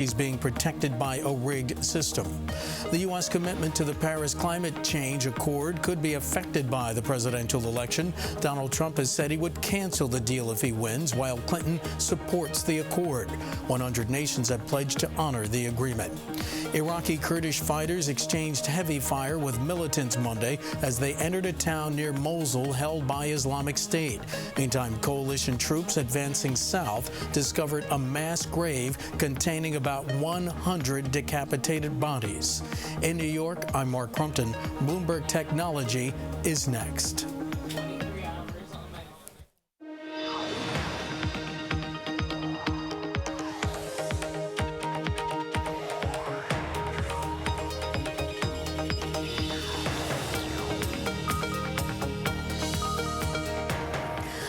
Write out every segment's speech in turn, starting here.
He's being protected by a rigged system. The U.S. commitment to the Paris Climate Change Accord could be affected by the presidential election. Donald Trump has said he would cancel the deal if he wins, while Clinton supports the accord. 100 nations have pledged to honor the agreement. Iraqi Kurdish fighters exchanged heavy fire with militants Monday as they entered a town near Mosul held by Islamic State. Meantime, coalition troops advancing south discovered a mass grave containing about 100 decapitated bodies. In New York, I'm Mark Crumpton. Bloomberg Technology is next.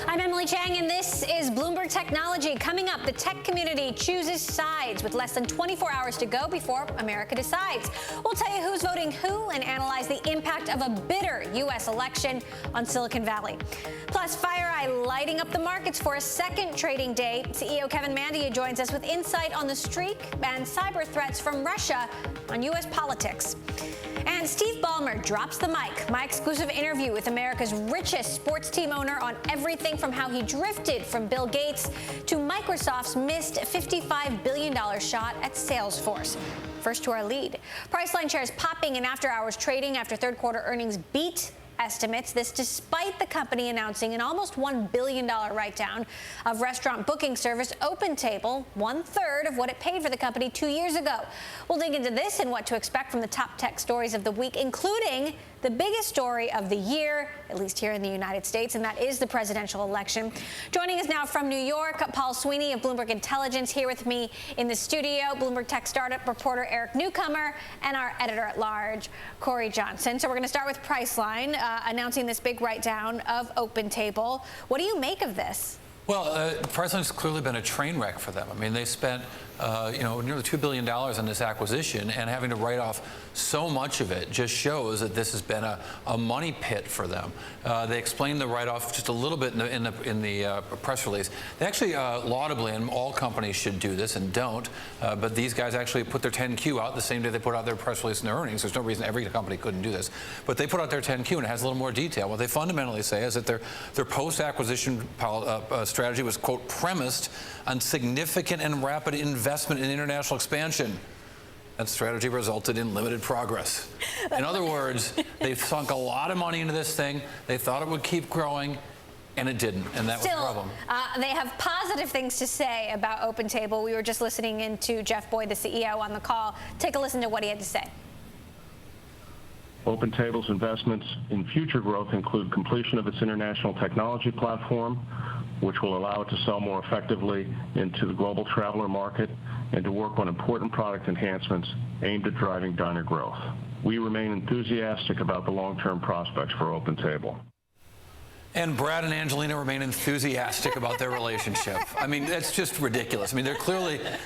I'm Emily Chang, and this is Bloomberg Technology. Coming up, the tech community chooses sides with less than 24 hours to go before America decides. We'll tell you who's voting who and analyze the impact of a bitter U.S. election on Silicon Valley. Plus, FireEye lighting up the markets for a second trading day. CEO Kevin Mandia joins us with insight on the streak and cyber threats from Russia on U.S. politics. And Steve Ballmer drops the mic. My exclusive interview with America's richest sports team owner on everything from how he drifted from Bill Gates to Microsoft's missed $55 billion shot at Salesforce. First to our lead. Priceline shares popping in after-hours trading after third-quarter earnings beat estimates. This despite the company announcing an almost $1 billion write-down of restaurant booking service OpenTable, 1/3 of what it paid for the company 2 years ago. We'll dig into this and what to expect from the top tech stories of the week, including the biggest story of the year, at least here in the United States, and that is the presidential election. Joining us now from New York, Paul Sweeney of Bloomberg Intelligence here with me in the studio, Bloomberg Tech startup reporter Eric Newcomer, and our editor-at-large, Corey Johnson. So we're going to start with Priceline, announcing this big write-down of OpenTable. What do you make of this? Well, Priceline's clearly been a train wreck for them. I mean, they spent, nearly $2 billion on this acquisition, and having to write off so much of it just shows that this has been a money pit for them. They explained the write-off just a little bit in the press release. They actually, laudably, and all companies should do this and don't, but these guys actually put their 10Q out the same day they put out their press release and their earnings. There's no reason every company couldn't do this. But they put out their 10Q, and it has a little more detail. What they fundamentally say is that their post-acquisition strategy was, quote, premised on significant and rapid investment in international expansion. That strategy resulted in limited progress. In other words, they sunk a lot of money into this thing. They thought it would keep growing, and it didn't, and that was the problem. They have positive things to say about OpenTable. We were just listening into Jeff Boyd, the CEO, on the call. Take a listen to what he had to say. OpenTable's investments in future growth include completion of its international technology platform, which will allow it to sell more effectively into the global traveler market and to work on important product enhancements aimed at driving diner growth. We remain enthusiastic about the long-term prospects for OpenTable. And Brad and Angelina remain enthusiastic about their relationship. I mean, that's just ridiculous. I mean,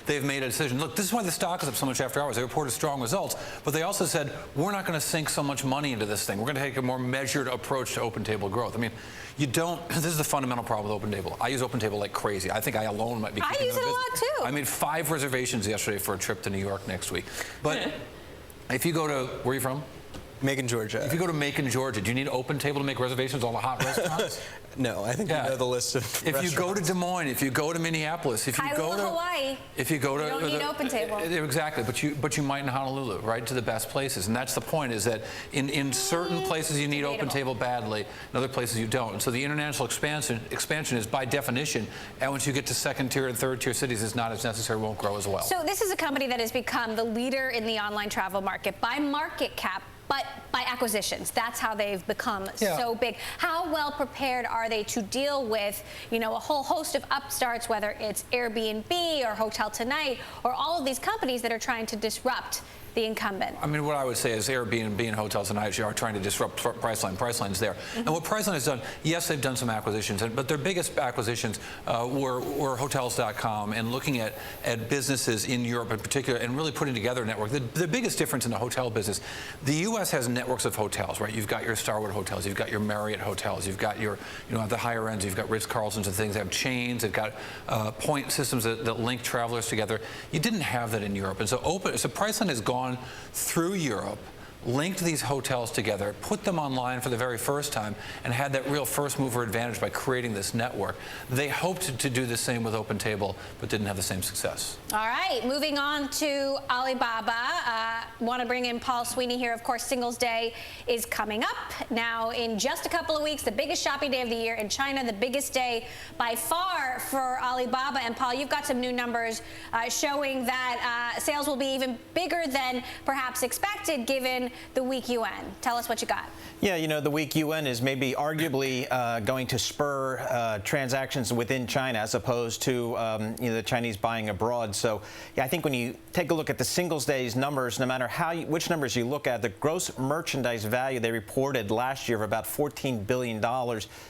they've made a decision. Look, this is why the stock is up so much after hours. They reported strong results, but they also said, we're not going to sink so much money into this thing. We're going to take a more measured approach to OpenTable growth. I mean, this is the fundamental problem with OpenTable. I use OpenTable like crazy. I think I alone might be keeping them in business. I use it a lot, too. I made 5 reservations yesterday for a trip to New York next week. But if you go to, where are you from? Macon, Georgia. If you go to Macon, Georgia, do you need OpenTable to make reservations on all the hot restaurants? No, I think you know the list of If you go to Des Moines, if you go to Minneapolis, if you go to Hawaii, if you go to, you don't need OpenTable. Exactly, but you might in Honolulu, right, to the best places, and that's the point. Is that in certain places you need OpenTable badly, in other places you don't. And so the international expansion is by definition, and once you get to second-tier and third-tier cities, it's not as necessary, won't grow as well. So this is a company that has become the leader in the online travel market by market cap, but by acquisitions. That's how they've become so big. How well prepared are they to deal with, a whole host of upstarts, whether it's Airbnb or Hotel Tonight or all of these companies that are trying to disrupt the incumbent. I mean, what I would say is Airbnb and hotels and IHG are trying to disrupt Priceline. Priceline's there. And what Priceline has done, yes, they've done some acquisitions, but their biggest acquisitions were Hotels.com and looking at businesses in Europe in particular and really putting together a network. The biggest difference in the hotel business, the U.S. has networks of hotels, right? You've got your Starwood hotels, you've got your Marriott hotels, you've got your, at the higher ends, you've got Ritz-Carltons and things. They have chains, they've got point systems that link travelers together. You didn't have that in Europe. And so Priceline has gone through Europe, linked these hotels together, put them online for the very first time, and had that real first mover advantage by creating this network. They hoped to do the same with OpenTable, but didn't have the same success. All right, moving on to Alibaba. Want to bring in Paul Sweeney here. Of course, Singles Day is coming up now in just a couple of weeks, the biggest shopping day of the year in China, the biggest day by far for Alibaba. And Paul, you've got some new numbers showing that sales will be even bigger than perhaps expected given the weak yuan. Tell us what you got. Yeah, the weak yuan is maybe arguably going to spur transactions within China as opposed to the Chinese buying abroad. So, yeah, I think when you take a look at the Singles Day's numbers, no matter which numbers you look at, the gross merchandise value they reported last year of about $14 billion,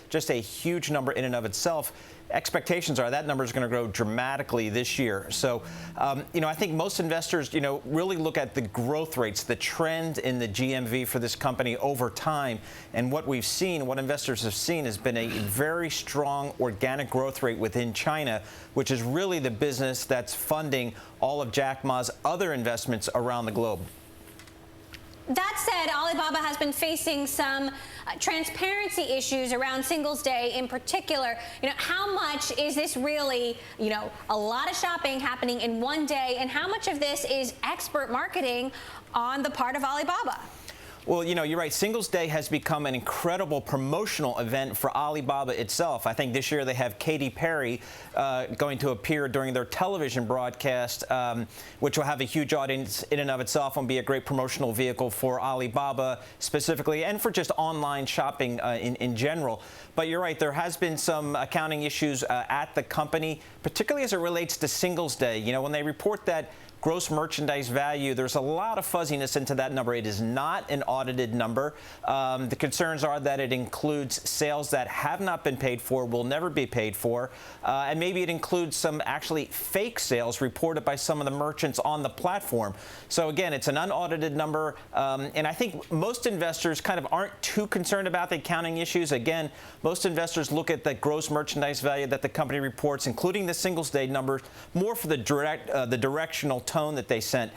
just a huge number in and of itself. Expectations are that number is going to grow dramatically this year. So, I think most investors, really look at the growth rates, the trend in the GMV for this company over time. And what we've seen, what investors have seen, has been a very strong organic growth rate within China, which is really the business that's funding all of Jack Ma's other investments around the globe. That said, Alibaba has been facing some transparency issues around Singles Day in particular. How much is this really, a lot of shopping happening in one day, and how much of this is expert marketing on the part of Alibaba? Well, you're right. Singles Day has become an incredible promotional event for Alibaba itself. I think this year they have Katy Perry going to appear during their television broadcast, which will have a huge audience in and of itself and be a great promotional vehicle for Alibaba specifically and for just online shopping in general. But you're right. There has been some accounting issues at the company, particularly as it relates to Singles Day. When they report that gross merchandise value, there's a lot of fuzziness into that number. It is not an audited number. The concerns are that it includes sales that have not been paid for, will never be paid for, and maybe it includes some actually fake sales reported by some of the merchants on the platform. So again, it's an unaudited number, and I think most investors kind of aren't too concerned about the accounting issues. Again, most investors look at the gross merchandise value that the company reports, including the Singles Day numbers, more for the directional tone that they sent.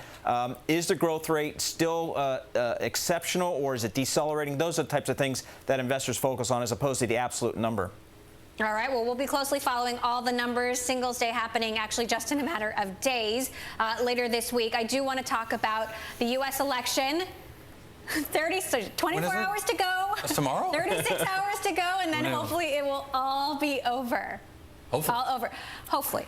Is the growth rate still exceptional, or is it decelerating? Those are the types of things that investors focus on as opposed to the absolute number. All right, well, we'll be closely following all the numbers. Singles Day happening actually just in a matter of days later this week. I do want to talk about the U.S. election. 24 hours to go. That's tomorrow? 36 hours to go, and then hopefully it will all be over. Hopefully. All over. Hopefully.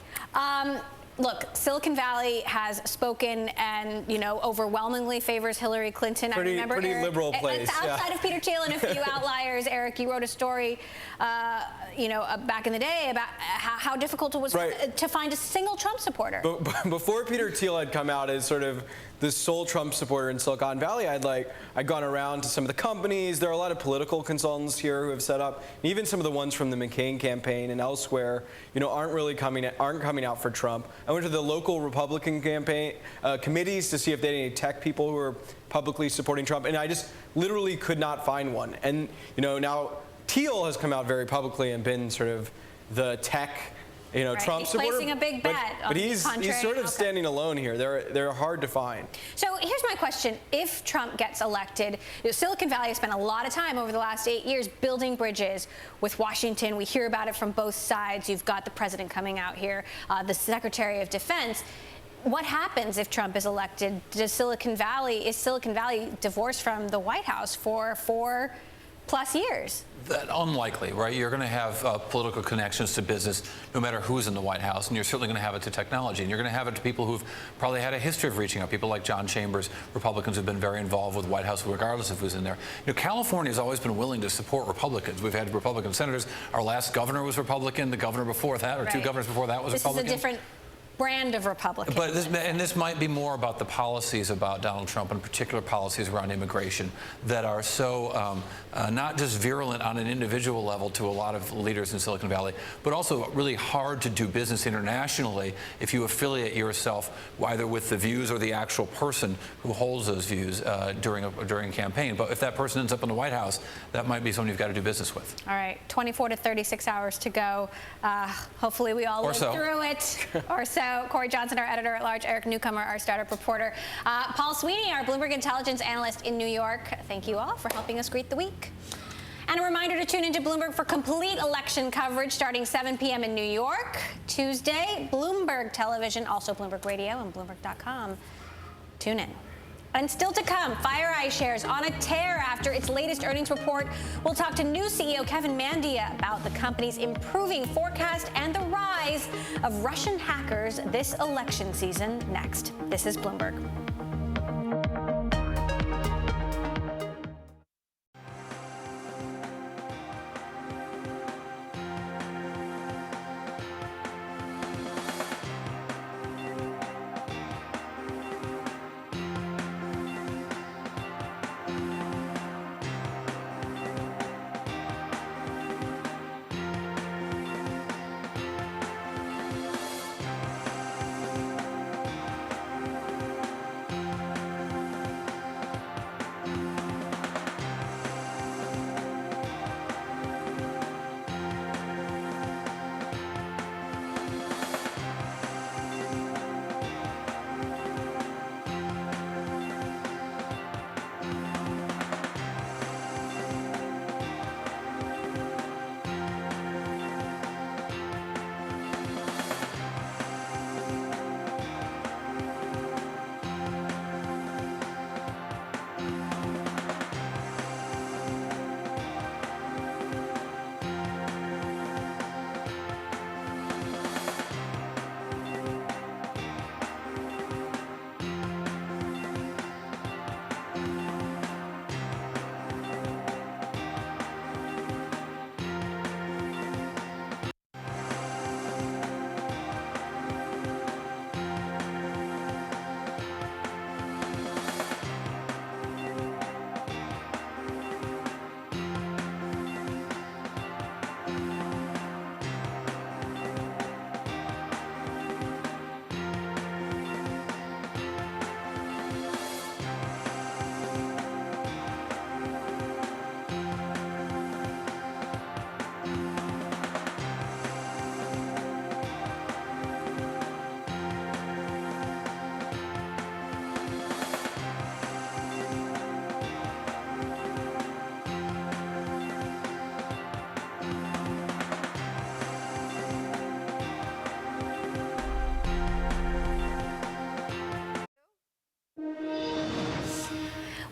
Look, Silicon Valley has spoken and, overwhelmingly favors Hillary Clinton. Pretty, I remember pretty Eric, liberal place. Outside of Peter Thiel and a few outliers, Eric, you wrote a story, back in the day about how difficult it was to find a single Trump supporter. But before Peter Thiel had come out as sort of the sole Trump supporter in Silicon Valley, I'd gone around to some of the companies. There are a lot of political consultants here who have set up, and even some of the ones from the McCain campaign and elsewhere, aren't coming out for Trump. I went to the local Republican campaign committees to see if they had any tech people who were publicly supporting Trump, and I just literally could not find one. And now Thiel has come out very publicly and been sort of the tech, Trump he's supporter. Placing a big bet. But he's sort of standing alone here. They're hard to find. So here's my question: if Trump gets elected, Silicon Valley has spent a lot of time over the last 8 years building bridges with Washington. We hear about it from both sides. You've got the president coming out here, the Secretary of Defense. What happens if Trump is elected? Is Silicon Valley divorced from the White House for 4+ years? Unlikely, right? You're going to have political connections to business no matter who's in the White House, and you're certainly going to have it to technology, and you're going to have it to people who've probably had a history of reaching out, people like John Chambers, Republicans who've been very involved with the White House regardless of who's in there. California has always been willing to support Republicans. We've had Republican senators. Our last governor was Republican. The governor before that, or two governors before that, was Republican. This is a different brand of Republican. But this might be more about the policies about Donald Trump, and particular policies around immigration that are so not just virulent on an individual level to a lot of leaders in Silicon Valley, but also really hard to do business internationally if you affiliate yourself either with the views or the actual person who holds those views during a campaign. But if that person ends up in the White House, that might be someone you've got to do business with. All right, 24 to 36 hours to go. Hopefully we all live through it. Or so. Corey Johnson, our editor-at-large, Eric Newcomer, our startup reporter, Paul Sweeney, our Bloomberg Intelligence analyst in New York. Thank you all for helping us greet the week. And a reminder to tune into Bloomberg for complete election coverage starting 7 p.m. in New York. Tuesday, Bloomberg Television, also Bloomberg Radio and Bloomberg.com. Tune in. And still to come, FireEye shares on a tear after its latest earnings report. We'll talk to new CEO Kevin Mandia about the company's improving forecast and the rise of Russian hackers this election season next. This is Bloomberg.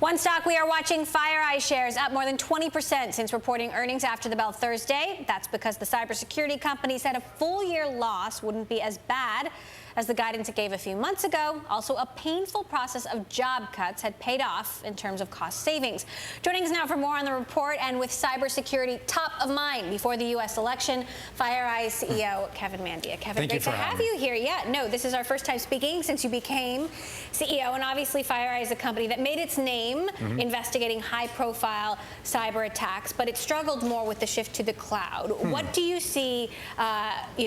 One stock we are watching, FireEye shares up more than 20% since reporting earnings after the bell Thursday. That's because the cybersecurity company said a full-year loss wouldn't be as bad as the guidance it gave a few months ago. Also, a painful process of job cuts had paid off in terms of cost savings. Joining us now for more on the report and with cybersecurity top of mind before the U.S. election, FireEye CEO Kevin Mandia. Kevin, great to have you here. Yeah, no, this is our first time speaking since you became CEO, and obviously FireEye is a company that made its name investigating high-profile cyber attacks, but it struggled more with the shift to the cloud. What do you see,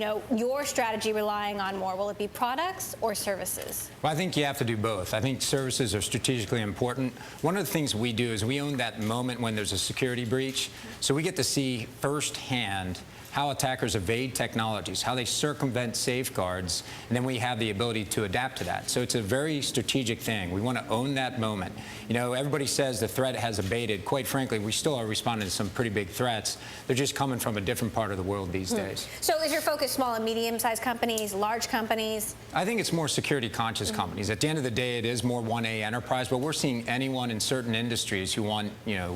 your strategy relying on more? Will it be products or services? Well, I think you have to do both. I think services are strategically important. One of the things we do is we own that moment when there's a security breach, so we get to see firsthand how attackers evade technologies, how they circumvent safeguards, and then we have the ability to adapt to that. So it's a very strategic thing. We want to own that moment. You know, everybody says the threat has abated. Quite frankly, we still are responding to some pretty big threats. They're just coming from a different part of the world these days. So is your focus small and medium-sized companies, large companies? I think it's more security-conscious companies. At the end of the day, it is more 1A enterprise, but we're seeing anyone in certain industries who want,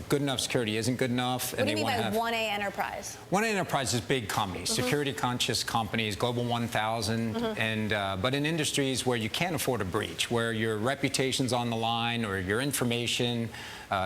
good enough security isn't good enough. What do you mean by 1A enterprise? 1A enterprise is big companies, security-conscious companies, Global 1000, and but in industries where you can't afford a breach, where your reputation's on the line or your information,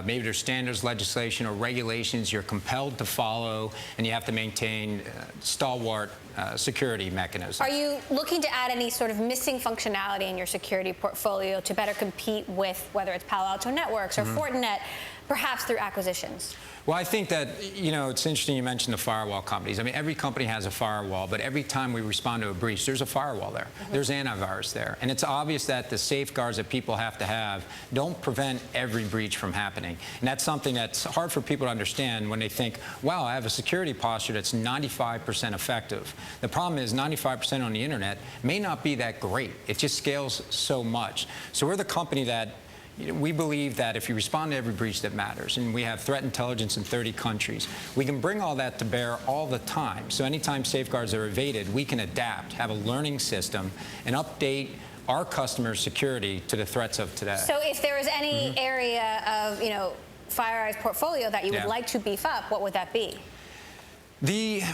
Maybe there's standards legislation or regulations you're compelled to follow, and you have to maintain stalwart security mechanisms. Are you looking to add any sort of missing functionality in your security portfolio to better compete with whether it's Palo Alto Networks or Fortinet, perhaps through acquisitions? Well, I think that, it's interesting you mentioned the firewall companies. I mean, every company has a firewall, but every time we respond to a breach, there's a firewall there. There's antivirus there. And it's obvious that the safeguards that people have to have don't prevent every breach from happening. And that's something that's hard for people to understand when they think, wow, I have a security posture that's 95% effective. The problem is 95% on the internet may not be that great. It just scales so much. So we're the company that we believe that if you respond to every breach that matters, and we have threat intelligence in 30 countries, we can bring all that to bear all the time. So anytime safeguards are evaded, we can adapt, have a learning system, and update our customers' security to the threats of today. So if there is any area of, FireEye's portfolio that you would like to beef up, what would that be?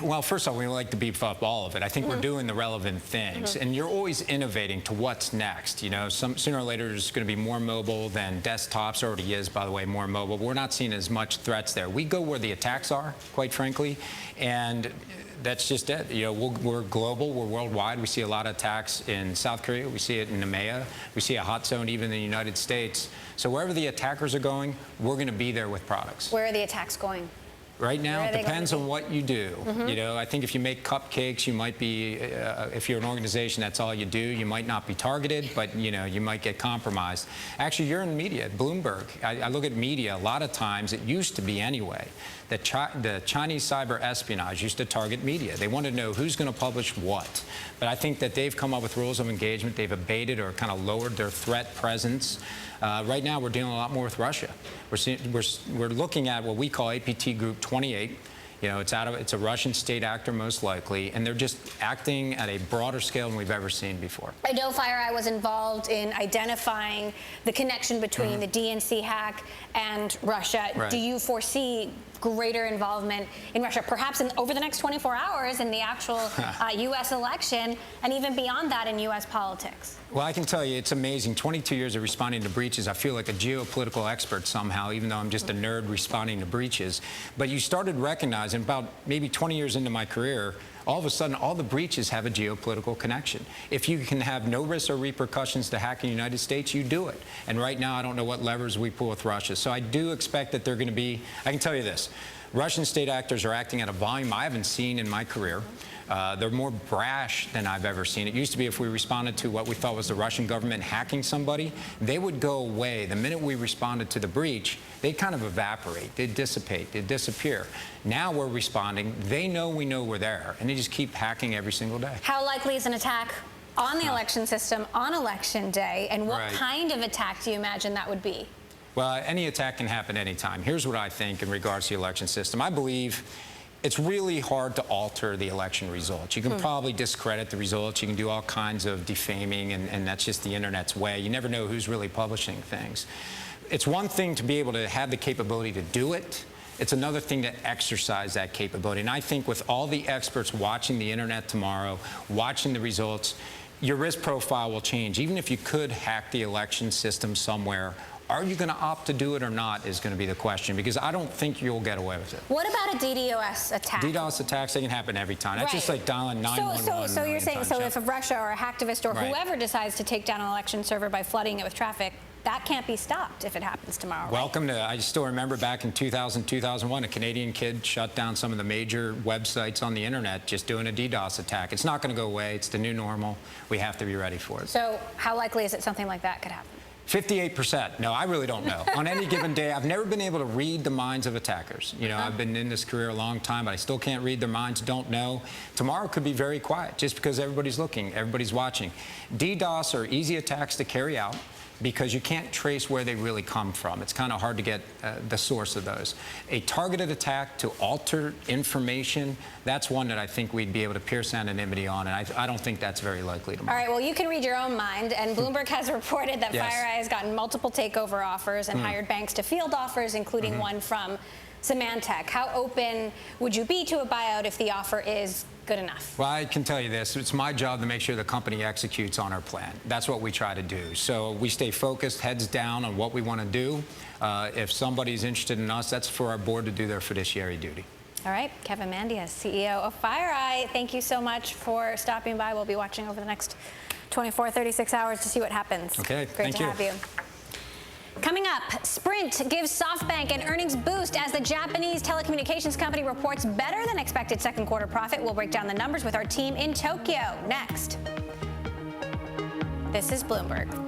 Well, first off, we like to beef up all of it. I think we're doing the relevant things, and you're always innovating to what's next. Sooner or later, there's going to be more mobile than desktops. Already is, by the way, more mobile. But we're not seeing as much threats there. We go where the attacks are, quite frankly, and that's just it. We're global. We're worldwide. We see a lot of attacks in South Korea. We see it in EMEA. We see a hot zone even in the United States. So wherever the attackers are going, we're going to be there with products. Where are the attacks going? Right now, it depends on what you do. I think if you make cupcakes, you might be, if you're an organization, that's all you do, you might not be targeted, but you might get compromised. Actually, you're in media, Bloomberg. I look at media, a lot of times, it used to be anyway, that the Chinese cyber espionage used to target media. They wanted to know who's going to publish what. But I think that they've come up with rules of engagement. They've abated or kind of lowered their threat presence. Right now, we're dealing a lot more with Russia. We're looking at what we call APT Group 28. It's a Russian state actor most likely, and they're just acting at a broader scale than we've ever seen before. I know FireEye was involved in identifying the connection between the DNC hack and Russia. Right. Do you foresee greater involvement in Russia, perhaps over the next 24 hours in the actual U.S. election, and even beyond that in U.S. politics? Well, I can tell you, it's amazing. 22 years of responding to breaches. I feel like a geopolitical expert somehow, even though I'm just a nerd responding to breaches. But you started recognizing about maybe 20 years into my career, all of a sudden, all the breaches have a geopolitical connection. If you can have no risks or repercussions to hacking the United States, you do it. And right now, I don't know what levers we pull with Russia. So I do expect that they're going to be, I can tell you this, Russian state actors are acting at a volume I haven't seen in my career. They're more brash than I've ever seen. It used to be if we responded to what we thought was the Russian government hacking somebody, they would go away. The minute we responded to the breach, they'd kind of evaporate. They'd dissipate. They'd disappear. Now we're responding. They know we know we're there, and they just keep hacking every single day. How likely is an attack on the election system on Election Day, and what kind of attack do you imagine that would be? Well, any attack can happen anytime. Here's what I think in regards to the election system. I believe it's really hard to alter the election results. You can probably discredit the results. You can do all kinds of defaming, and that's just the internet's way. You never know who's really publishing things. It's one thing to be able to have the capability to do it. It's another thing to exercise that capability. And I think with all the experts watching the internet tomorrow, watching the results, your risk profile will change. Even if you could hack the election system somewhere, are you going to opt to do it or not is going to be the question, because I don't think you'll get away with it. What about a DDoS attack? DDoS attacks, they can happen every time. That's just like dialing 911. So you're saying, if a Russia or a hacktivist or whoever decides to take down an election server by flooding it with traffic, that can't be stopped if it happens tomorrow. Welcome to, I still remember back in 2000, 2001, a Canadian kid shut down some of the major websites on the internet just doing a DDoS attack. It's not going to go away. It's the new normal. We have to be ready for it. So how likely is it something like that could happen? 58%. No, I really don't know. On any given day, I've never been able to read the minds of attackers. I've been in this career a long time, but I still can't read their minds, don't know. Tomorrow could be very quiet just because everybody's looking, everybody's watching. DDoS are easy attacks to carry out because you can't trace where they really come from. It's kind of hard to get the source of those. A targeted attack to alter information, that's one that I think we'd be able to pierce anonymity on, and I don't think that's very likely tomorrow. All right, well, you can read your own mind, and Bloomberg has reported that FireEye has gotten multiple takeover offers and hired banks to field offers, including one from Symantec. How open would you be to a buyout if the offer is good enough? Well, I can tell you this. It's my job to make sure the company executes on our plan. That's what we try to do. So we stay focused, heads down on what we want to do. If somebody's interested in us, that's for our board to do their fiduciary duty. All right, Kevin Mandia, CEO of FireEye, thank you so much for stopping by. We'll be watching over the next 24, 36 hours to see what happens. Okay, Great to have you. Coming up, Sprint gives SoftBank an earnings boost as the Japanese telecommunications company reports better than expected second quarter profit. We'll break down the numbers with our team in Tokyo next. This is Bloomberg.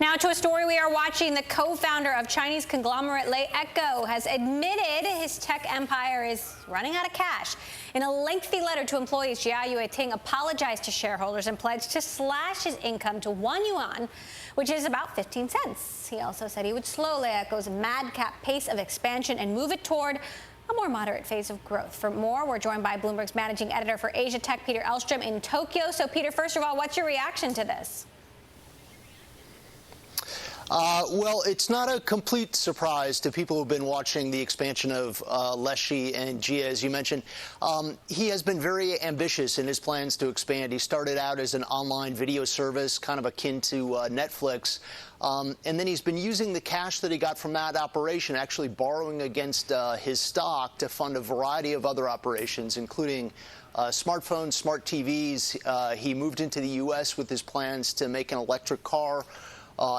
Now to a story we are watching. The co-founder of Chinese conglomerate Lei Echo has admitted his tech empire is running out of cash. In a lengthy letter to employees, Jia Yueting apologized to shareholders and pledged to slash his income to 1 yuan, which is about 15 cents. He also said he would slow Lei Echo's madcap pace of expansion and move it toward a more moderate phase of growth. For more, we're joined by Bloomberg's managing editor for Asia Tech, Peter Elstrom, in Tokyo. So, Peter, first of all, what's your reaction to this? Well, it's not a complete surprise to people who've been watching the expansion of Lexi and Jia, as you mentioned. He has been very ambitious in his plans to expand. He started out as an online video service, kind of akin to Netflix. And then he's been using the cash that he got from that operation, actually borrowing against his stock to fund a variety of other operations, including smartphones, smart TVs. He moved into the U.S. with his plans to make an electric car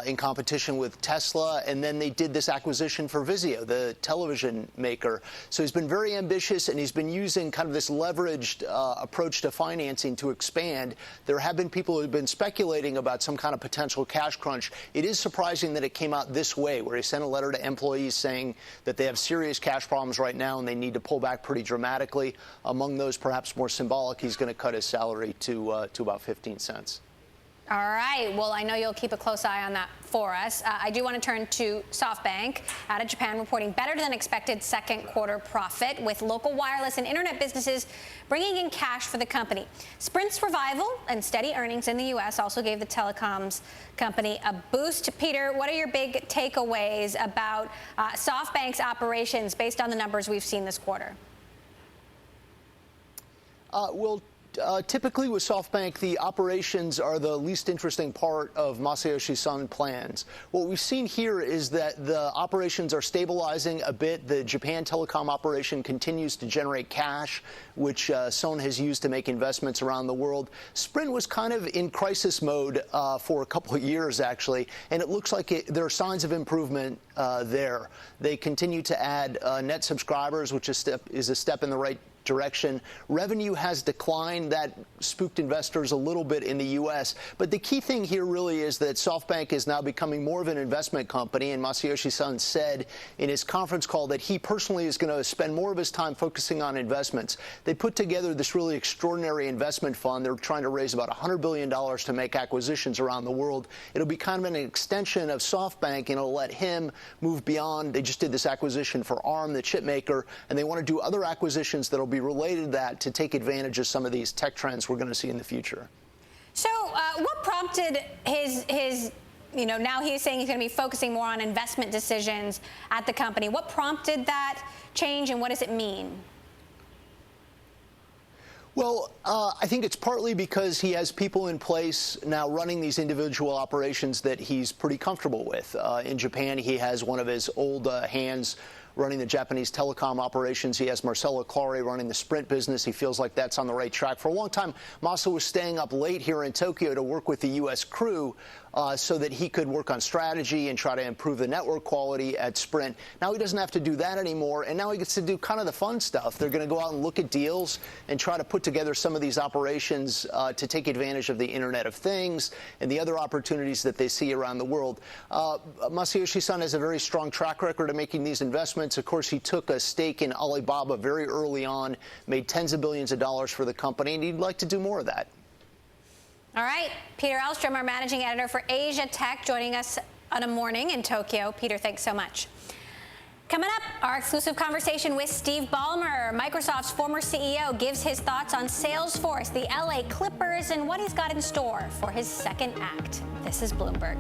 in competition with Tesla, and then they did this acquisition for Vizio, the television maker. So he's been very ambitious, and he's been using kind of this leveraged approach to financing to expand. There have been people who have been speculating about some kind of potential cash crunch. It is surprising that it came out this way, where he sent a letter to employees saying that they have serious cash problems right now and they need to pull back pretty dramatically. Among those, perhaps more symbolic, he's going to cut his salary to about 15 cents. All right. Well, I know you'll keep a close eye on that for us. I do want to turn to SoftBank out of Japan, reporting better than expected second quarter profit, with local wireless and internet businesses bringing in cash for the company. Sprint's revival and steady earnings in the U.S. also gave the telecoms company a boost. Peter, what are your big takeaways about SoftBank's operations based on the numbers we've seen this quarter? Well, Typically with SoftBank, the operations are the least interesting part of Masayoshi Son's plans. What we've seen here is that the operations are stabilizing a bit. The Japan telecom operation continues to generate cash, which Son has used to make investments around the world. Sprint was kind of in crisis mode for a couple of years, actually, and it looks like there are signs of improvement there. They continue to add net subscribers, which is a step in the right direction. Revenue has declined. That spooked investors a little bit in the U.S. But the key thing here really is that SoftBank is now becoming more of an investment company, and Masayoshi Son said in his conference call that he personally is going to spend more of his time focusing on investments. They put together this really extraordinary investment fund. They're trying to raise about $100 billion to make acquisitions around the world. It'll be kind of an extension of SoftBank, and it'll let him move beyond. They just did this acquisition for ARM, the chip maker, and they want to do other acquisitions that'll be related to that to take advantage of some of these tech trends we're going to see in the future. So what prompted his now he's saying he's going to be focusing more on investment decisions at the company. What prompted that change, and what does it mean? Well, I think it's partly because he has people in place now running these individual operations that he's pretty comfortable with. In Japan, he has one of his old hands running the Japanese telecom operations. He has Marcelo Clary running the Sprint business. He feels like that's on the right track. For a long time, Masa was staying up late here in Tokyo to work with the U.S. crew so that he could work on strategy and try to improve the network quality at Sprint. Now he doesn't have to do that anymore, and now he gets to do kind of the fun stuff. They're going to go out and look at deals and try to put together some of these operations to take advantage of the Internet of Things and the other opportunities that they see around the world. Masayoshi Son has a very strong track record of making these investments. Of course, he took a stake in Alibaba very early on, made tens of billions of dollars for the company, and he'd like to do more of that. All right. Peter Elstrom, our managing editor for Asia Tech, joining us on a morning in Tokyo. Peter, thanks so much. Coming up, our exclusive conversation with Steve Ballmer, Microsoft's former CEO, gives his thoughts on Salesforce, the LA Clippers, and what he's got in store for his second act. This is Bloomberg.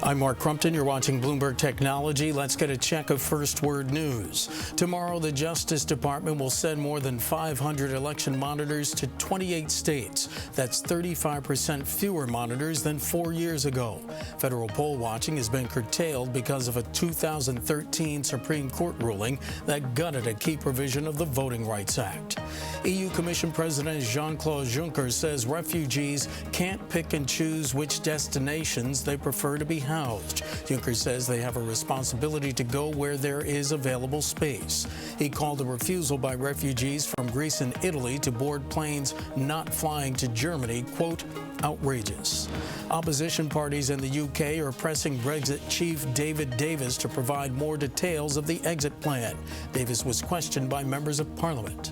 I'm Mark Crumpton. You're watching Bloomberg Technology. Let's get a check of first word news. Tomorrow, the Justice Department will send more than 500 election monitors to 28 states. That's 35% fewer monitors than 4 years ago. Federal poll watching has been curtailed because of a 2013 Supreme Court ruling that gutted a key provision of the Voting Rights Act. EU Commission President Jean-Claude Juncker says refugees can't pick and choose which destinations they prefer to be housed. Juncker says they have a responsibility to go where there is available space. He called a refusal by refugees from Greece and Italy to board planes not flying to Germany, quote, outrageous. Opposition parties in the UK are pressing Brexit chief David Davis to provide more details of the exit plan. Davis was questioned by members of Parliament.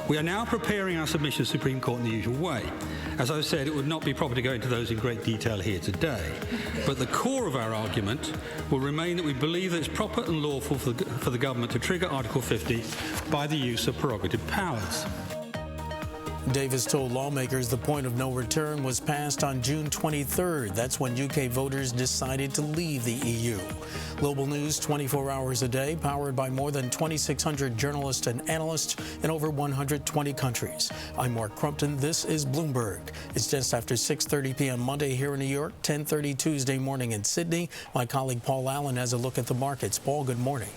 We are now preparing our submission to the Supreme Court in the usual way. As I've said, it would not be proper to go into those in great detail here today. But the core of our argument will remain that we believe that it's proper and lawful for the government to trigger Article 50 by the use of prerogative powers. Davis told lawmakers the point of no return was passed on June 23rd. That's when UK voters decided to leave the EU. Global news 24 hours a day, powered by more than 2,600 journalists and analysts in over 120 countries. I'm Mark Crumpton. This is Bloomberg. It's just after 6:30 p.m. Monday here in New York, 10:30 Tuesday morning in Sydney. My colleague Paul Allen has a look at the markets. Paul, good morning.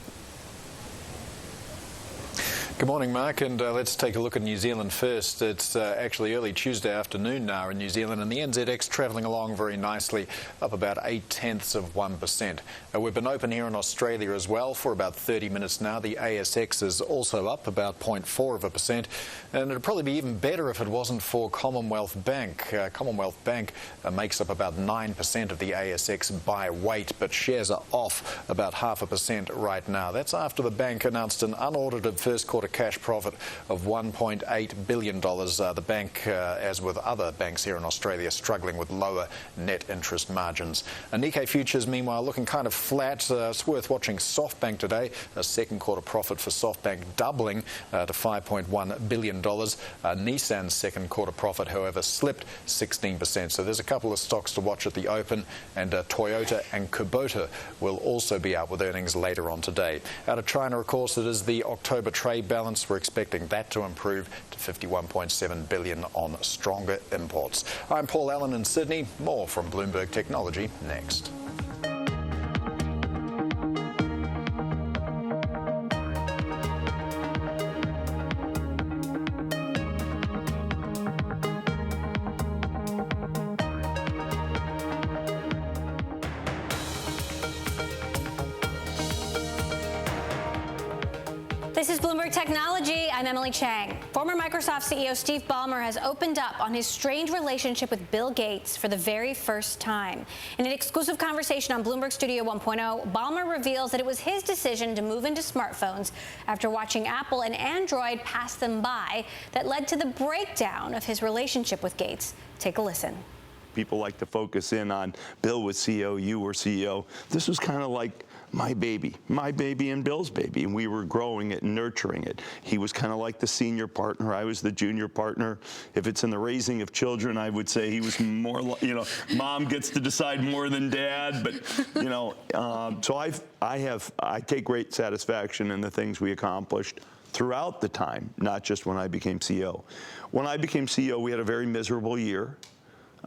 Good morning, Mark, and let's take a look at New Zealand first. It's actually early Tuesday afternoon now in New Zealand, and the NZX travelling along very nicely, up about 0.8%. We've been open here in Australia as well for about 30 minutes now. The ASX is also up about 0.4%, and it'd probably be even better if it wasn't for Commonwealth Bank. Commonwealth Bank makes up about 9% of the ASX by weight, but shares are off about 0.5% right now. That's after the bank announced an unaudited first quarter cash profit of $1.8 billion. The bank, as with other banks here in Australia, struggling with lower net interest margins. Nikkei futures, meanwhile, looking kind of flat. It's worth watching SoftBank today. A second quarter profit for SoftBank doubling to $5.1 billion. Nissan's second quarter profit, however, slipped 16%. So there's a couple of stocks to watch at the open, and Toyota and Kubota will also be out with earnings later on today. Out of China, of course, it is the October trade balance. We're expecting that to improve to $51.7 billion on stronger imports. I'm Paul Allen in Sydney. More from Bloomberg Technology next. This is Bloomberg Technology. I'm Emily Chang. Former Microsoft CEO Steve Ballmer has opened up on his strained relationship with Bill Gates for the very first time. In an exclusive conversation on Bloomberg Studio 1.0, Ballmer reveals that it was his decision to move into smartphones after watching Apple and Android pass them by that led to the breakdown of his relationship with Gates. Take a listen. People like to focus in on Bill was CEO, you were CEO. This was kind of like my baby and Bill's baby, and we were growing it and nurturing it. He was kind of like the senior partner. I was the junior partner. If it's in the raising of children, I would say he was more, mom gets to decide more than dad. But, so I take great satisfaction in the things we accomplished throughout the time, not just when I became CEO. When I became CEO, we had a very miserable year.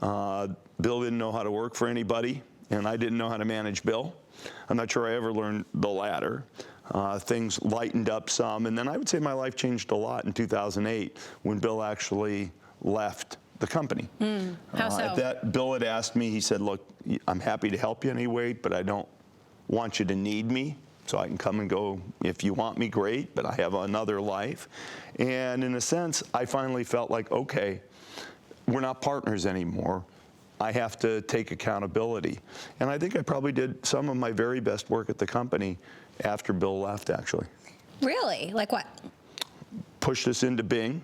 Bill didn't know how to work for anybody, and I didn't know how to manage Bill. I'm not sure I ever learned the latter. Things lightened up some, and then I would say my life changed a lot in 2008 when Bill actually left the company. How so? At that, Bill had asked me, he said, look, I'm happy to help you in any way, but I don't want you to need me. So I can come and go if you want me, great, but I have another life. And in a sense, I finally felt like, okay, we're not partners anymore. I have to take accountability. And I think I probably did some of my very best work at the company after Bill left, actually. Really? Like what? Pushed us into Bing,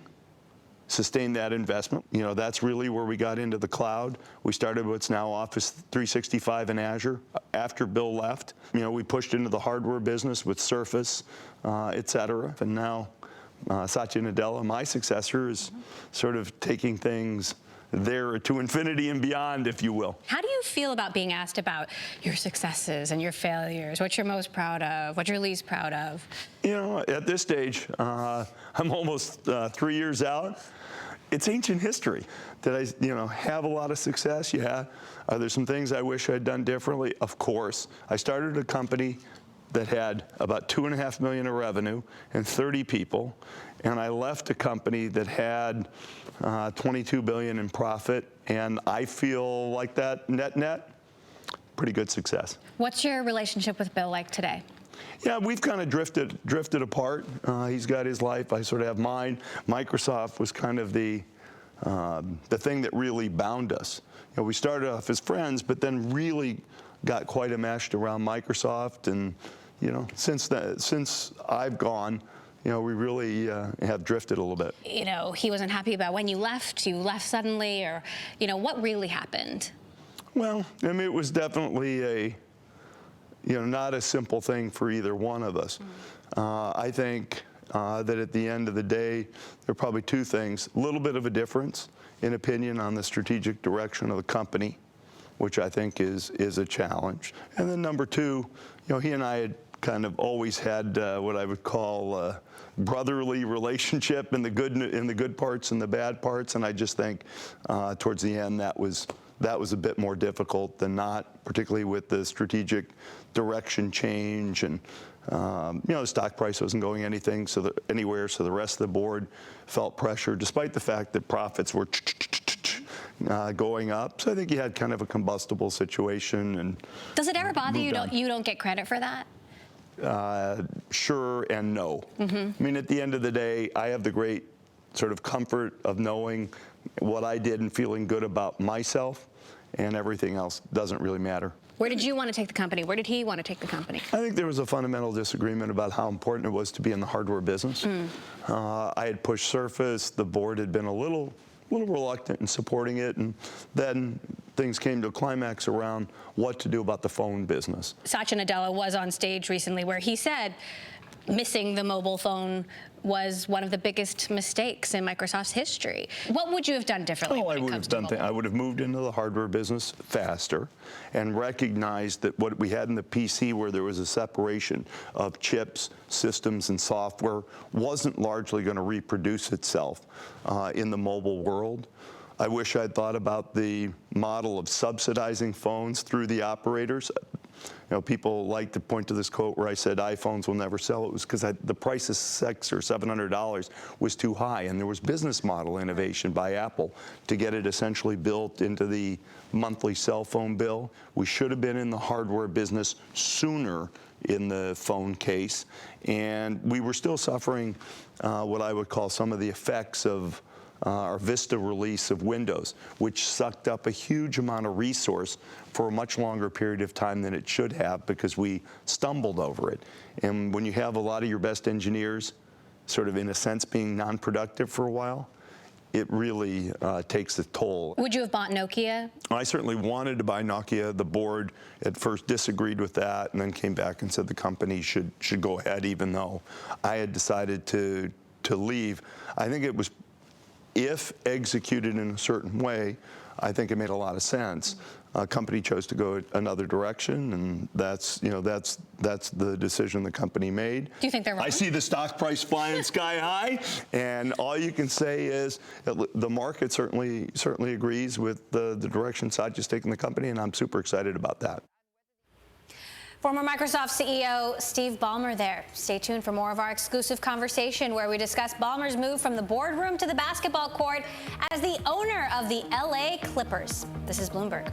sustained that investment. That's really where we got into the cloud. We started what's now Office 365 in Azure after Bill left. We pushed into the hardware business with Surface, et cetera. And now Satya Nadella, my successor, is sort of taking things there to infinity and beyond, if you will. How do you feel about being asked about your successes and your failures? What you're most proud of? What you're least proud of? You know, at this stage, I'm almost 3 years out. It's ancient history. Did I, have a lot of success? Yeah. Are there some things I wish I'd done differently? Of course. I started a company that had about $2.5 million in revenue and 30 people, and I left a company that had $22 billion in profit, and I feel like that net, pretty good success. What's your relationship with Bill like today? Yeah, we've kind of drifted apart. He's got his life, I sort of have mine. Microsoft was kind of the thing that really bound us. We started off as friends, but then really got quite enmeshed around Microsoft, and since I've gone, we really have drifted a little bit. He wasn't happy about when you left suddenly, or, what really happened? Well, I mean, it was definitely not a simple thing for either one of us. I think that at the end of the day, there are probably two things. A little bit of a difference in opinion on the strategic direction of the company, which I think is a challenge. And then number two, he and I had kind of always had what I would call a brotherly relationship in the good parts and the bad parts, and I just think towards the end that was a bit more difficult than not, particularly with the strategic direction change, and the stock price wasn't going anywhere, so the rest of the board felt pressure, despite the fact that profits were going up. So I think you had kind of a combustible situation. And does it ever bother you you don't get credit for that? Sure and no. I mean, at the end of the day, I have the great sort of comfort of knowing what I did and feeling good about myself, and everything else doesn't really matter. Where did you want to take the company? Where did he want to take the company? I think there was a fundamental disagreement about how important it was to be in the hardware business. I had pushed Surface. The board had been a little reluctant in supporting it, and then things came to a climax around what to do about the phone business. Satya Nadella was on stage recently where he said missing the mobile phone was one of the biggest mistakes in Microsoft's history. What would you have done differently? I would have moved into the hardware business faster and recognized that what we had in the PC, where there was a separation of chips, systems, and software, wasn't largely going to reproduce itself in the mobile world. I wish I'd thought about the model of subsidizing phones through the operators. People like to point to this quote where I said iPhones will never sell. It was because the price of $600 or $700 was too high, and there was business model innovation by Apple to get it essentially built into the monthly cell phone bill. We should have been in the hardware business sooner in the phone case, and we were still suffering what I would call some of the effects of our Vista release of Windows, which sucked up a huge amount of resource for a much longer period of time than it should have, because we stumbled over it. And when you have a lot of your best engineers sort of, in a sense, being non-productive for a while, it really takes a toll. Would you have bought Nokia? I certainly wanted to buy Nokia. The board at first disagreed with that, and then came back and said the company should go ahead, even though I had decided to leave. I think it was, if executed in a certain way, I think it made a lot of sense. A company chose to go another direction, and that's the decision the company made. Do you think they're wrong? I see the stock price flying sky high, and all you can say is the market certainly agrees with the direction Satya's taking the company, and I'm super excited about that. Former Microsoft CEO Steve Ballmer there. Stay tuned for more of our exclusive conversation where we discuss Ballmer's move from the boardroom to the basketball court as the owner of the LA Clippers. This is Bloomberg.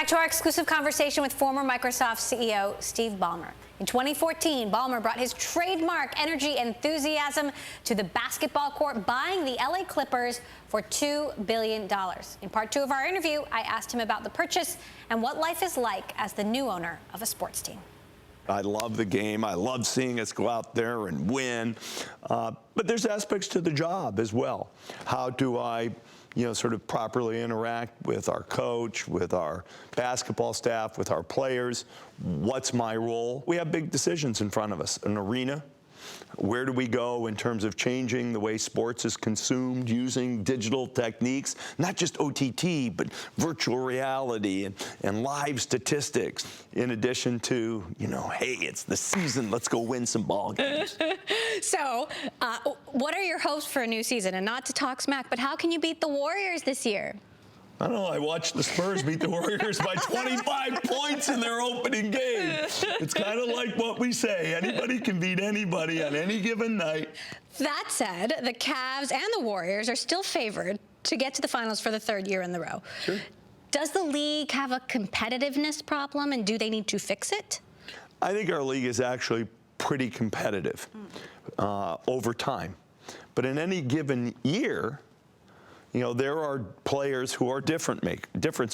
back to our exclusive conversation with former Microsoft CEO Steve Ballmer. In 2014, Ballmer brought his trademark energy enthusiasm to the basketball court, buying the LA Clippers for $2 billion. In part 2 of our interview, I asked him about the purchase and what life is like as the new owner of a sports team. I love the game. I love seeing us go out there and win. But there's aspects to the job as well. How do I, sort of properly interact with our coach, with our basketball staff, with our players? What's my role? We have big decisions in front of us. An arena. Where do we go in terms of changing the way sports is consumed using digital techniques, not just OTT, but virtual reality and live statistics, in addition to, hey, it's the season, let's go win some ball games. So, what are your hopes for a new season? And not to talk smack, but how can you beat the Warriors this year? I don't know. I watched the Spurs beat the Warriors by 25 points in their opening game. It's kind of like what we say. Anybody can beat anybody on any given night. That said, the Cavs and the Warriors are still favored to get to the finals for the 3rd year in a row. Sure. Does the league have a competitiveness problem, and do they need to fix it? I think our league is actually pretty competitive over time. But in any given year, there are players who are difference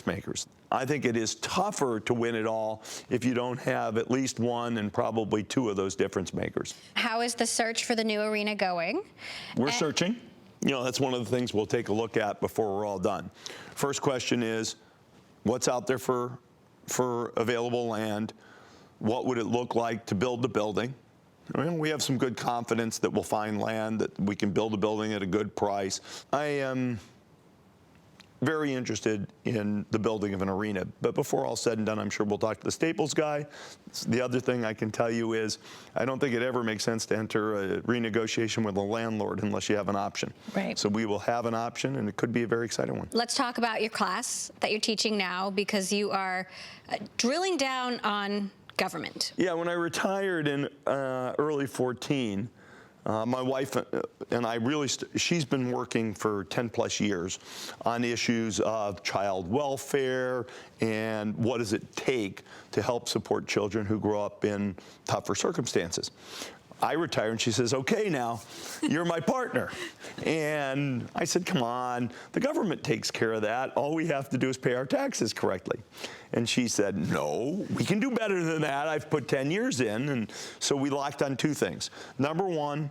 makers. I think it is tougher to win it all if you don't have at least one and probably 2 of those difference makers. How is the search for the new arena going? We're searching. That's one of the things we'll take a look at before we're all done. First question is, what's out there for available land? What would it look like to build the building? We have some good confidence that we'll find land, that we can build a building at a good price. I am very interested in the building of an arena. But before all said and done, I'm sure we'll talk to the Staples guy. The other thing I can tell you is I don't think it ever makes sense to enter a renegotiation with a landlord unless you have an option. Right. So we will have an option, and it could be a very exciting one. Let's talk about your class that you're teaching now, because you are drilling down on government. Yeah, when I retired in early 14, my wife and I she's been working for 10 plus years on issues of child welfare and what does it take to help support children who grow up in tougher circumstances. I retired, and she says, okay, now, you're my partner. And I said, come on, the government takes care of that. All we have to do is pay our taxes correctly. And she said, no, we can do better than that. I've put 10 years in. And so we locked on 2 things. Number one,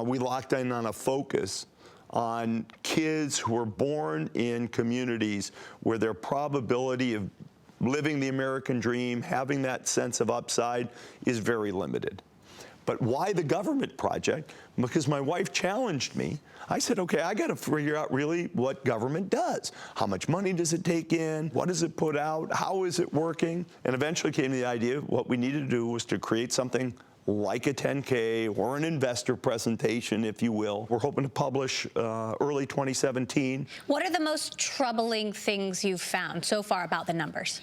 we locked in on a focus on kids who were born in communities where their probability of living the American dream, having that sense of upside, is very limited. But why the government project? Because my wife challenged me. I said, okay, I got to figure out really what government does. How much money does it take in? What does it put out? How is it working? And eventually came to the idea what we needed to do was to create something like a 10K or an investor presentation, if you will. We're hoping to publish early 2017. What are the most troubling things you've found so far about the numbers?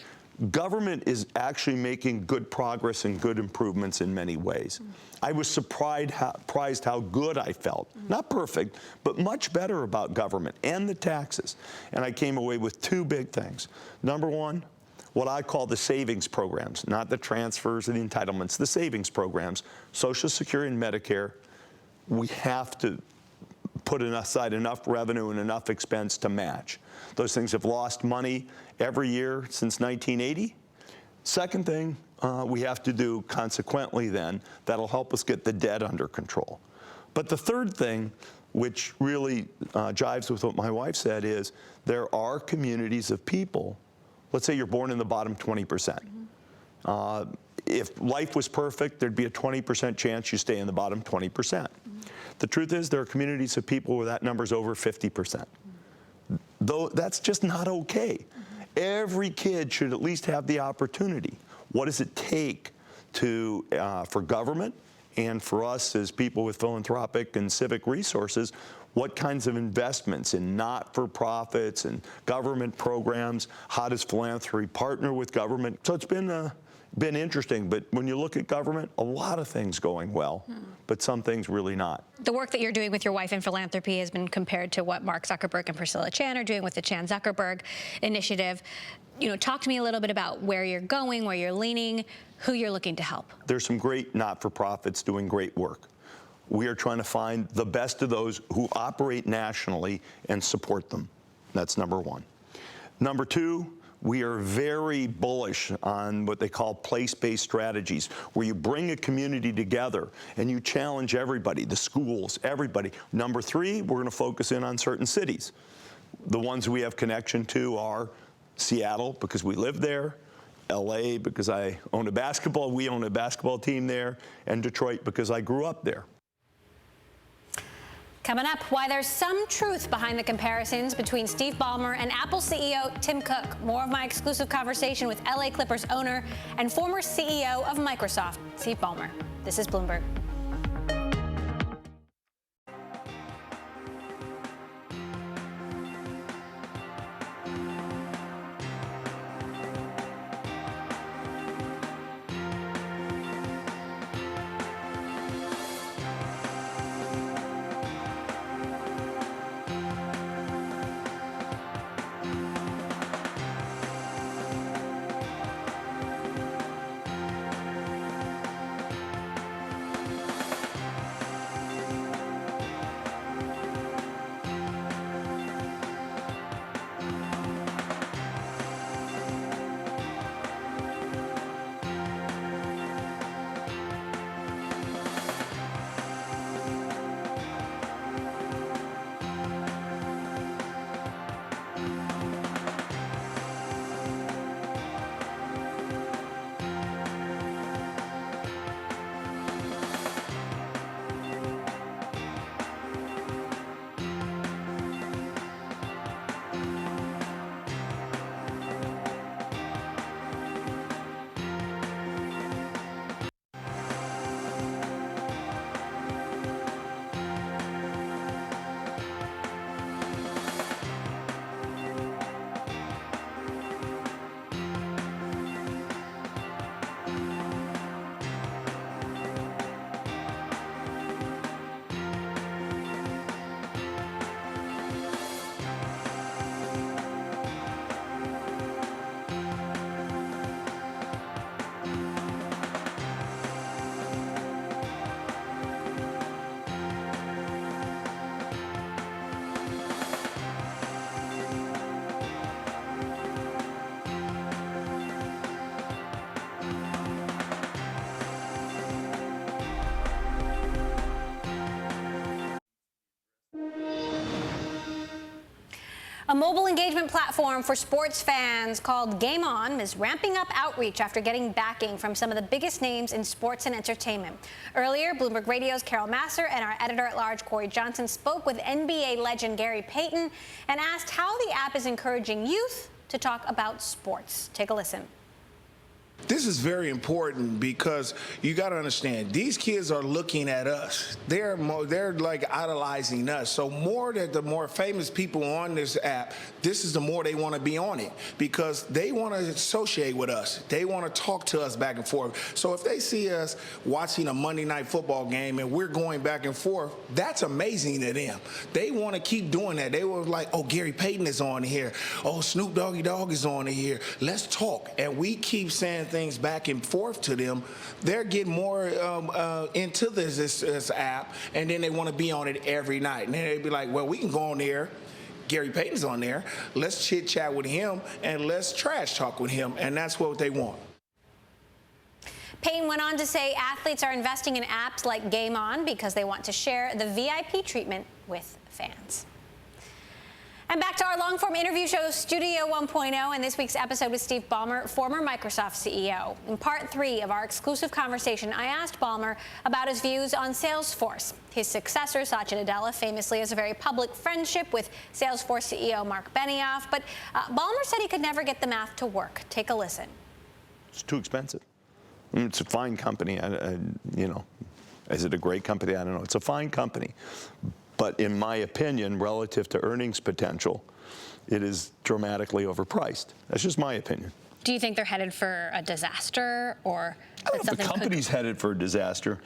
Government is actually making good progress and good improvements in many ways. I was surprised how good I felt. Not perfect, but much better about government and the taxes. And I came away with 2 big things. Number one, what I call the savings programs, not the transfers or the entitlements, the savings programs, Social Security and Medicare. We have to put aside enough revenue and enough expense to match. Those things have lost money every year since 1980. Second thing we have to do consequently then, that'll help us get the debt under control. But the third thing, which really jives with what my wife said, is there are communities of people, let's say you're born in the bottom 20%. If life was perfect, there'd be a 20% chance you stay in the bottom 20%. The truth is there are communities of people where that number's over 50%. Though that's just not okay. Every kid should at least have the opportunity. What does it take to, for government and for us as people with philanthropic and civic resources, what kinds of investments in not-for-profits and government programs? How does philanthropy partner with government? So it's been interesting, but when you look at government, a lot of things going well, but but some things really not. The work that you're doing with your wife in philanthropy has been compared to what Mark Zuckerberg and Priscilla Chan are doing with the Chan Zuckerberg Initiative. Talk to me a little bit about where you're going, where you're leaning, who you're looking to help. There's some great not-for-profits doing great work. We are trying to find the best of those who operate nationally and support them. That's number one. Number two, we are very bullish on what they call place-based strategies, where you bring a community together and you challenge everybody, the schools, everybody. Number three, we're going to focus in on certain cities. The ones we have connection to are Seattle, because we live there, LA, because we own a basketball team there, and Detroit, because I grew up there. Coming up, why there's some truth behind the comparisons between Steve Ballmer and Apple CEO Tim Cook. More of my exclusive conversation with LA Clippers owner and former CEO of Microsoft, Steve Ballmer. This is Bloomberg. A mobile engagement platform for sports fans called Game On is ramping up outreach after getting backing from some of the biggest names in sports and entertainment. Earlier, Bloomberg Radio's Carol Masser and our editor-at-large Corey Johnson spoke with NBA legend Gary Payton and asked how the app is encouraging youth to talk about sports. Take a listen. This is very important because you got to understand, these kids are looking at us. They're like idolizing us. So the more famous people on this app, this is the more they want to be on it because they want to associate with us. They want to talk to us back and forth. So if they see us watching a Monday Night Football game and we're going back and forth, that's amazing to them. They want to keep doing that. They were like, oh, Gary Payton is on here. Oh, Snoop Doggy Dogg is on here. Let's talk. And we keep saying things back and forth to them. They're getting more into this app, and then they want to be on it every night. And then they'd be like, well, we can go on there. Gary Payton's on there. Let's chit chat with him and let's trash talk with him. And that's what they want. Payton went on to say athletes are investing in apps like Game On because they want to share the VIP treatment with fans. And back to our long-form interview show, Studio 1.0, and this week's episode with Steve Ballmer, former Microsoft CEO. In part 3 of our exclusive conversation, I asked Ballmer about his views on Salesforce. His successor, Satya Nadella, famously has a very public friendship with Salesforce CEO Mark Benioff, but Ballmer said he could never get the math to work. Take a listen. It's too expensive. I mean, it's a fine company. You know, is it a great company? I don't know. It's a fine company. But in my opinion, relative to earnings potential, it is dramatically overpriced. That's just my opinion. Do you think they're headed for a disaster, or I don't know if the company's headed for a disaster?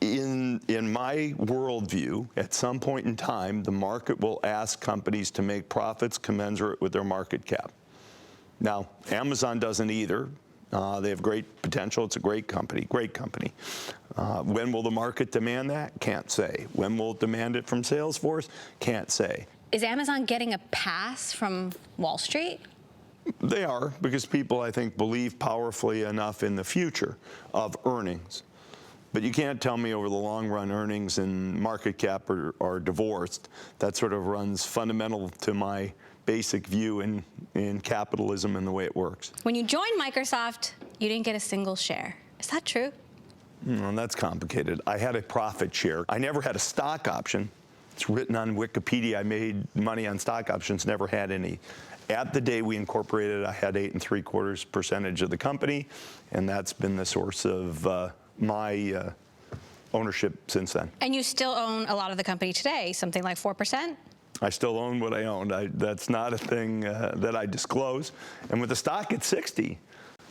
In my worldview, at some point in time, the market will ask companies to make profits commensurate with their market cap. Now, Amazon doesn't either. They have great potential. It's a great company, great company. When will the market demand that? Can't say. When will it demand it from Salesforce? Can't say. Is Amazon getting a pass from Wall Street? They are, because people, I think, believe powerfully enough in the future of earnings. But you can't tell me over the long run earnings and market cap are divorced. That sort of runs fundamental to my basic view in capitalism and the way it works. When you joined Microsoft, you didn't get a single share. Is that true? Well, that's complicated. I had a profit share. I never had a stock option. It's written on Wikipedia. I made money on stock options, never had any. At the day we incorporated, I had 8 3/4% of the company, and that's been the source of my ownership since then. And you still own a lot of the company today, something like 4%? I still own what I owned. That's not a thing that I disclose. And with the stock at 60,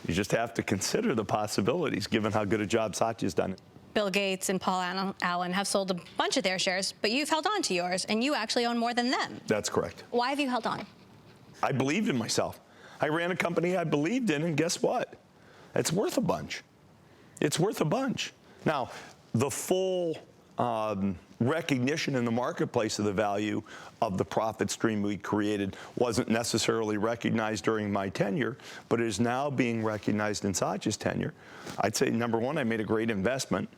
you just have to consider the possibilities, given how good a job Satya's done. Bill Gates and Paul Allen have sold a bunch of their shares, but you've held on to yours, and you actually own more than them. That's correct. Why have you held on? I believed in myself. I ran a company I believed in, and guess what? It's worth a bunch. It's worth a bunch. Now, the full recognition in the marketplace of the value of the profit stream we created wasn't necessarily recognized during my tenure, but it is now being recognized in Satya's tenure. I'd say, number one, I made a great investment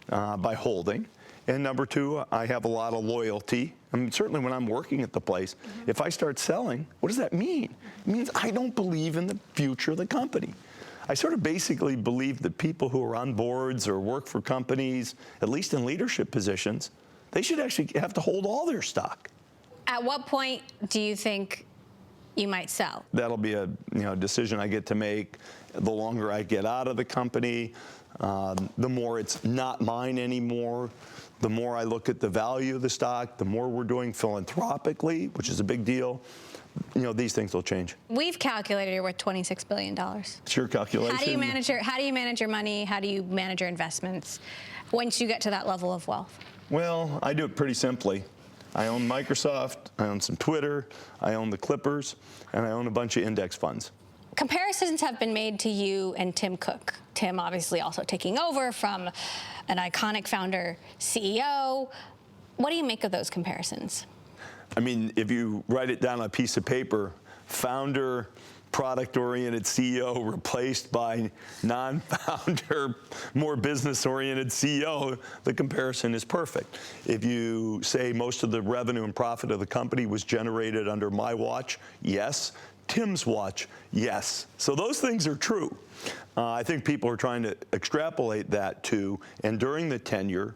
by holding. And number two, I have a lot of loyalty. I mean, certainly when I'm working at the place, if I start selling, what does that mean? It means I don't believe in the future of the company. I sort of basically believe that people who are on boards or work for companies, at least in leadership positions, they should actually have to hold all their stock. At what point do you think you might sell? That'll be a decision I get to make. The longer I get out of the company, the more it's not mine anymore. The more I look at the value of the stock, the more we're doing philanthropically, which is a big deal. These things will change. We've calculated you're worth $26 billion. It's your calculation. How do you manage your money? How do you manage your investments once you get to that level of wealth? Well, I do it pretty simply. I own Microsoft, I own some Twitter, I own the Clippers, and I own a bunch of index funds. Comparisons have been made to you and Tim Cook. Tim obviously also taking over from an iconic founder, CEO. What do you make of those comparisons? I mean, if you write it down on a piece of paper, founder, product-oriented CEO replaced by non-founder, more business-oriented CEO, the comparison is perfect. If you say most of the revenue and profit of the company was generated under my watch, yes. Tim's watch, yes. So those things are true. I think people are trying to extrapolate that to, and during the tenure,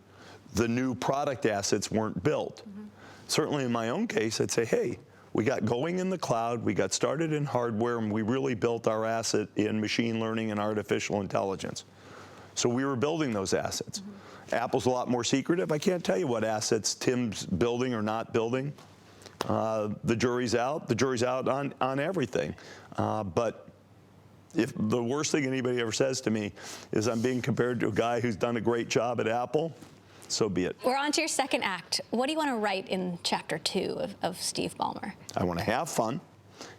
the new product assets weren't built. Certainly in my own case, I'd say, hey, we got going in the cloud, we got started in hardware, and we really built our asset in machine learning and artificial intelligence. So we were building those assets. Apple's a lot more secretive. I can't tell you what assets Tim's building or not building. The jury's out. The jury's out on everything. But if the worst thing anybody ever says to me is I'm being compared to a guy who's done a great job at Apple, so be it. We're on to your second act. What do you want to write in chapter 2 of Steve Ballmer? I want to have fun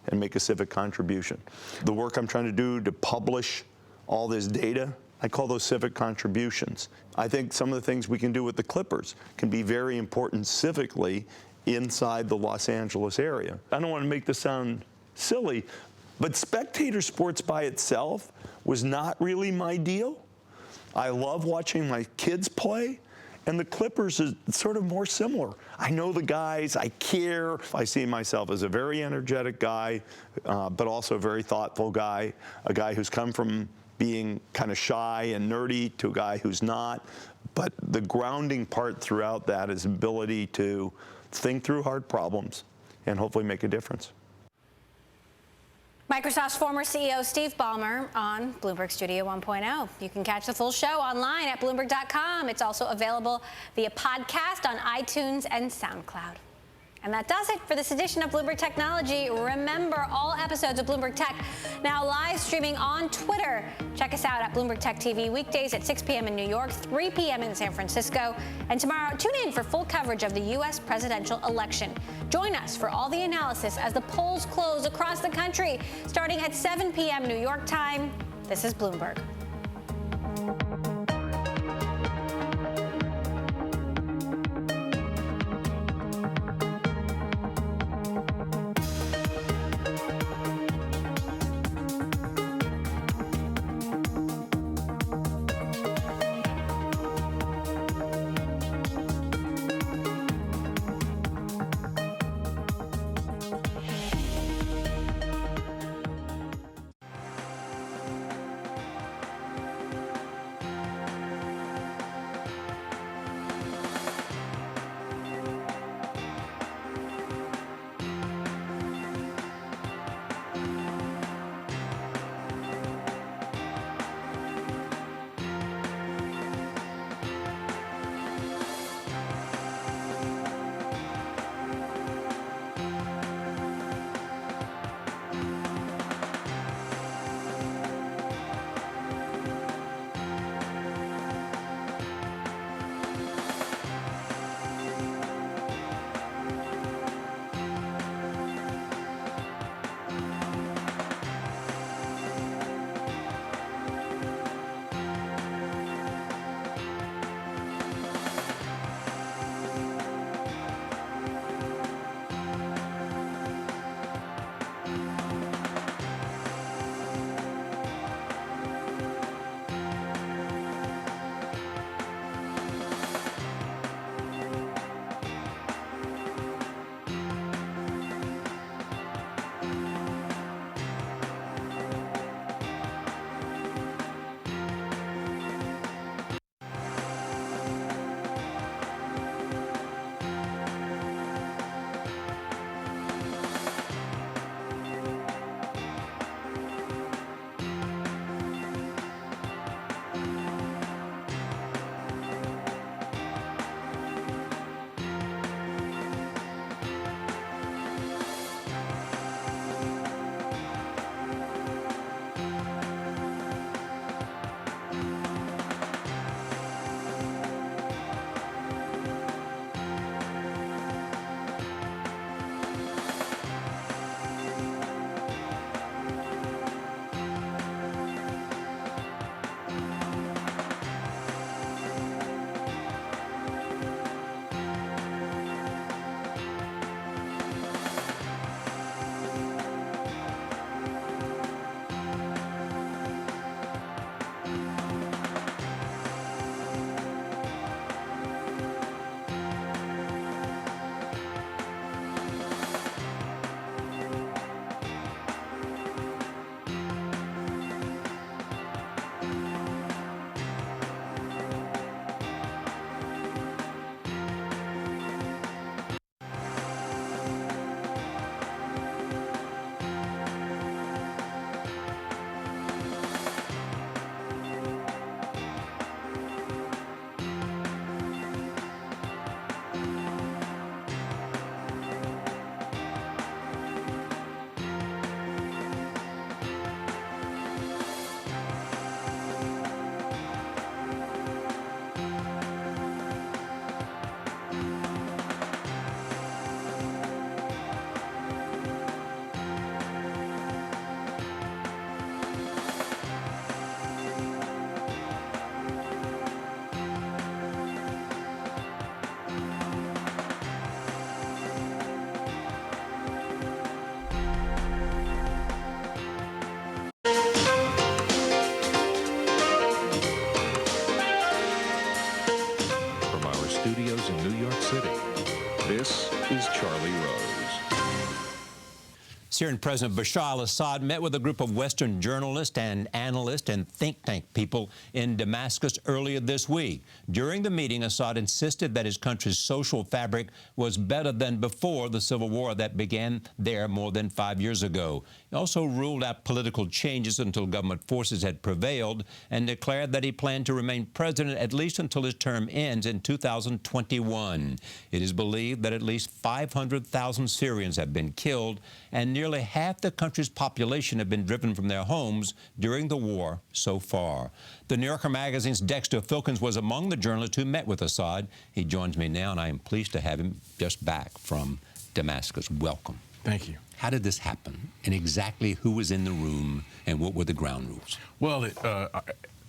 and make a civic contribution. The work I'm trying to do to publish all this data, I call those civic contributions. I think some of the things we can do with the Clippers can be very important civically inside the Los Angeles area. I don't want to make this sound silly, but spectator sports by itself was not really my deal. I love watching my kids play. And the Clippers is sort of more similar. I know the guys, I care. I see myself as a very energetic guy, but also a very thoughtful guy, a guy who's come from being kind of shy and nerdy to a guy who's not. But the grounding part throughout that is ability to think through hard problems and hopefully make a difference. Microsoft's former CEO Steve Ballmer on Bloomberg Studio 1.0. You can catch the full show online at Bloomberg.com. It's also available via podcast on iTunes and SoundCloud. And that does it for this edition of Bloomberg Technology. Remember, all episodes of Bloomberg Tech now live streaming on Twitter. Check us out at Bloomberg Tech TV weekdays at 6 p.m. in New York, 3 p.m. in San Francisco. And tomorrow, tune in for full coverage of the U.S. presidential election. Join us for all the analysis as the polls close across the country, starting at 7 p.m. New York time. This is Bloomberg. Studios in New York City. This is Charlie Rose. Syrian President Bashar al-Assad met with a group of Western journalists and analysts and think tank people in Damascus earlier this week. During the meeting, Assad insisted that his country's social fabric was better than before the civil war that began there more than 5 years ago. He also ruled out political changes until government forces had prevailed and declared that he planned to remain president at least until his term ends in 2021. It is believed that at least 500,000 Syrians have been killed and nearly half the country's population have been driven from their homes during the war so far. The New Yorker magazine's Dexter Filkins was among the journalists who met with Assad. He joins me now, and I am pleased to have him just back from Damascus. Welcome. Thank you. How did this happen, and exactly who was in the room, and what were the ground rules? Well,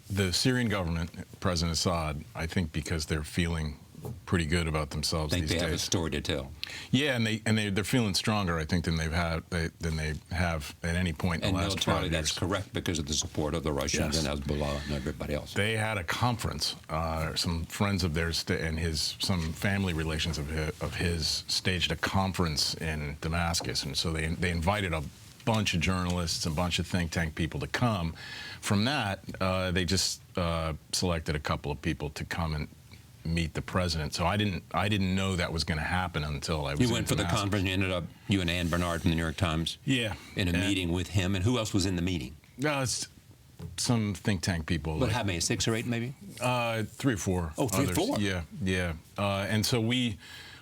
the Syrian government, President Assad, I think because they're feeling pretty good about themselves these days. Think they have a story to tell. Yeah, and they're feeling stronger, I think, than they have at any point in the last 5 years. That's correct because of the support of the Russians and Hezbollah and everybody else. They had a conference. Some friends of theirs and some family relations of his staged a conference in Damascus, and so they invited a bunch of journalists, a bunch of think tank people to come. From that, they just selected a couple of people to come and meet the president. So I didn't know that was going to happen until I was. You went for the conference. You ended up, you and Ann Bernard from the New York Times. Yeah. In a meeting with him, and who else was in the meeting? It's some think tank people. But how many? 6 or 8, maybe? 3 or 4. Oh, 3 or 4. Yeah. And so we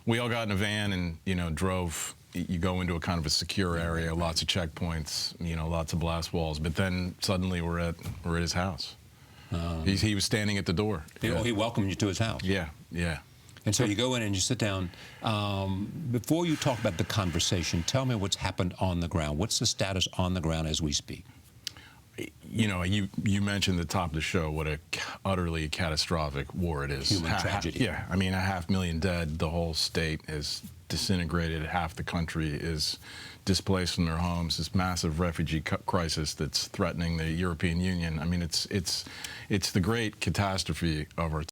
all got in a van and drove. You go into a kind of a secure area, lots of checkpoints, lots of blast walls. But then suddenly we're at his house. He was standing at the door. He welcomed you to his house. Yeah. And so you go in and you sit down. Before you talk about the conversation, tell me what's happened on the ground. What's the status on the ground as we speak? You mentioned at the top of the show what a utterly catastrophic war it is. Human tragedy. Yeah, I mean, 500,000 dead. The whole state is disintegrated. Half the country is displaced from their homes. This massive refugee crisis that's threatening the European Union. I mean, it's the great catastrophe of our